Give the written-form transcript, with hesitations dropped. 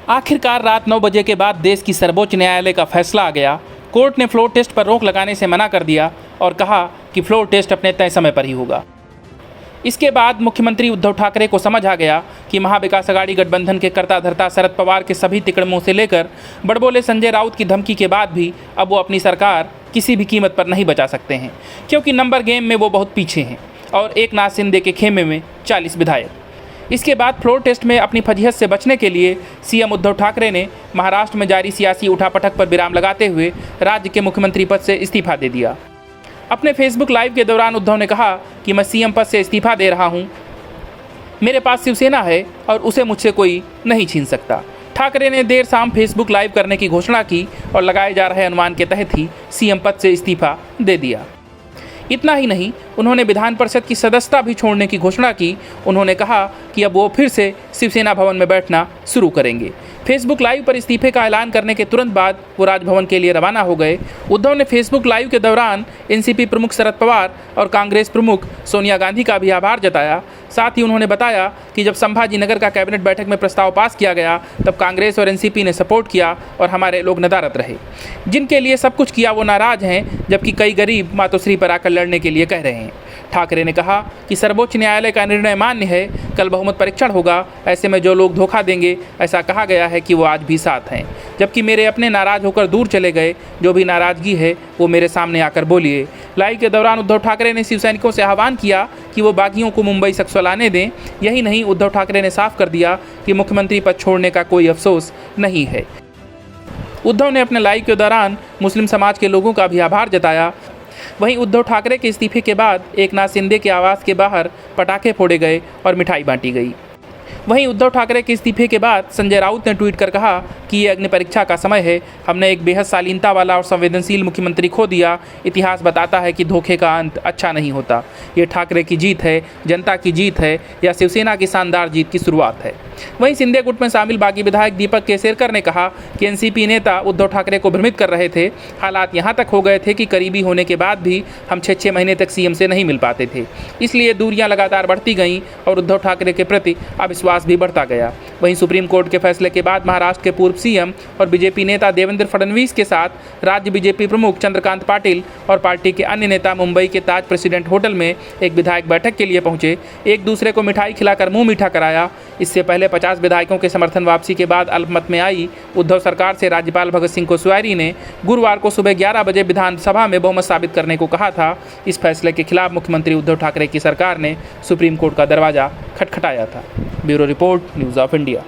आखिरकार रात 9 बजे के बाद देश की सर्वोच्च न्यायालय का फैसला आ गया। कोर्ट ने फ्लोर टेस्ट पर रोक लगाने से मना कर दिया और कहा कि फ्लोर टेस्ट अपने तय समय पर ही होगा। इसके बाद मुख्यमंत्री उद्धव ठाकरे को समझ आ गया कि महाविकास अघाड़ी गठबंधन के कर्ता धर्ता शरद पवार के सभी तिकड़मों से लेकर बड़बोले संजय राउत की धमकी के बाद भी अब वो अपनी सरकार किसी भी कीमत पर नहीं बचा सकते हैं, क्योंकि नंबर गेम में वो बहुत पीछे हैं और एकनाथ शिंदे के खेमे में 40 विधायक। इसके बाद फ्लोर टेस्ट में अपनी फजीहत से बचने के लिए सीएम उद्धव ठाकरे ने महाराष्ट्र में जारी सियासी उठापटक पर विराम लगाते हुए राज्य के मुख्यमंत्री पद से इस्तीफा दे दिया। अपने फेसबुक लाइव के दौरान उद्धव ने कहा कि मैं सीएम पद से इस्तीफा दे रहा हूं, मेरे पास शिवसेना है और उसे मुझसे कोई नहीं छीन सकता। ठाकरे ने देर शाम फेसबुक लाइव करने की घोषणा की और लगाए जा रहे अनुमान के तहत ही सीएम पद से इस्तीफा दे दिया। इतना ही नहीं, उन्होंने विधान परिषद की सदस्यता भी छोड़ने की घोषणा की। उन्होंने कहा कि अब वो फिर से शिवसेना भवन में बैठना शुरू करेंगे। फेसबुक लाइव पर इस्तीफे का ऐलान करने के तुरंत बाद वो राजभवन के लिए रवाना हो गए। उद्धव ने फेसबुक लाइव के दौरान एनसीपी प्रमुख शरद पवार और कांग्रेस प्रमुख सोनिया गांधी का भी आभार जताया। साथ ही उन्होंने बताया कि जब संभाजी नगर का कैबिनेट बैठक में प्रस्ताव पास किया गया तब कांग्रेस और एनसीपी ने सपोर्ट किया और हमारे लोग नदारद रहे। जिनके लिए सब कुछ किया वो नाराज हैं, जबकि कई गरीब मातोश्री पर आकर लड़ने के लिए कह रहे हैं। ठाकरे ने कहा कि सर्वोच्च न्यायालय का निर्णय मान्य है, कल बहुमत परीक्षण होगा, ऐसे में जो लोग धोखा देंगे ऐसा कहा गया है कि वो आज भी साथ हैं, जबकि मेरे अपने नाराज होकर दूर चले गए। जो भी नाराजगी है वो मेरे सामने आकर बोलिए। लाइव के दौरान उद्धव ठाकरे ने शिव सैनिकों से आह्वान किया कि वो बागियों को मुंबई सकुशलाने दें। यही नहीं, उद्धव ठाकरे ने साफ कर दिया कि मुख्यमंत्री पद छोड़ने का कोई अफसोस नहीं है। उद्धव ने अपने लाइव के दौरान मुस्लिम समाज के लोगों का भी आभार जताया। वहीं उद्धव ठाकरे के इस्तीफे के बाद एकनाथ शिंदे के आवास के बाहर पटाखे फोड़े गए और मिठाई बांटी गई। वहीं उद्धव ठाकरे के इस्तीफे के बाद संजय राउत ने ट्वीट कर कहा कि ये अग्नि परीक्षा का समय है। हमने एक बेहद शालीनता वाला और संवेदनशील मुख्यमंत्री खो दिया। इतिहास बताता है कि धोखे का अंत अच्छा नहीं होता। ये ठाकरे की जीत है, जनता की जीत है या शिवसेना की शानदार जीत की शुरुआत है। वहीं शिंदे गुट में शामिल बागी विधायक दीपक केसरकर ने कहा कि एनसीपी नेता उद्धव ठाकरे को भ्रमित कर रहे थे। हालात यहाँ तक हो गए थे कि करीबी होने के बाद भी हम 6-6 महीने तक सीएम से नहीं मिल पाते थे, इसलिए दूरियां लगातार बढ़ती गईं और उद्धव ठाकरे के प्रति अविश्वास भी बढ़ता गया। वहीं सुप्रीम कोर्ट के फैसले के बाद महाराष्ट्र के पूर्व सीएम और बीजेपी नेता देवेंद्र फडणवीस के साथ राज्य बीजेपी प्रमुख चंद्रकांत पाटिल और पार्टी के अन्य नेता मुंबई के ताज प्रेसिडेंट होटल में एक विधायक बैठक के लिए पहुंचे। एक दूसरे को मिठाई खिलाकर मुंह मीठा कराया। इससे पहले 50 विधायकों के समर्थन वापसी के बाद अल्पमत में आई उद्धव सरकार से राज्यपाल भगत सिंह कोश्यारी ने गुरुवार को सुबह 11 बजे विधानसभा में बहुमत साबित करने को कहा था। इस फैसले के खिलाफ मुख्यमंत्री उद्धव ठाकरे की सरकार ने सुप्रीम कोर्ट का दरवाजा खटखटाया था। Bureau report, news of India.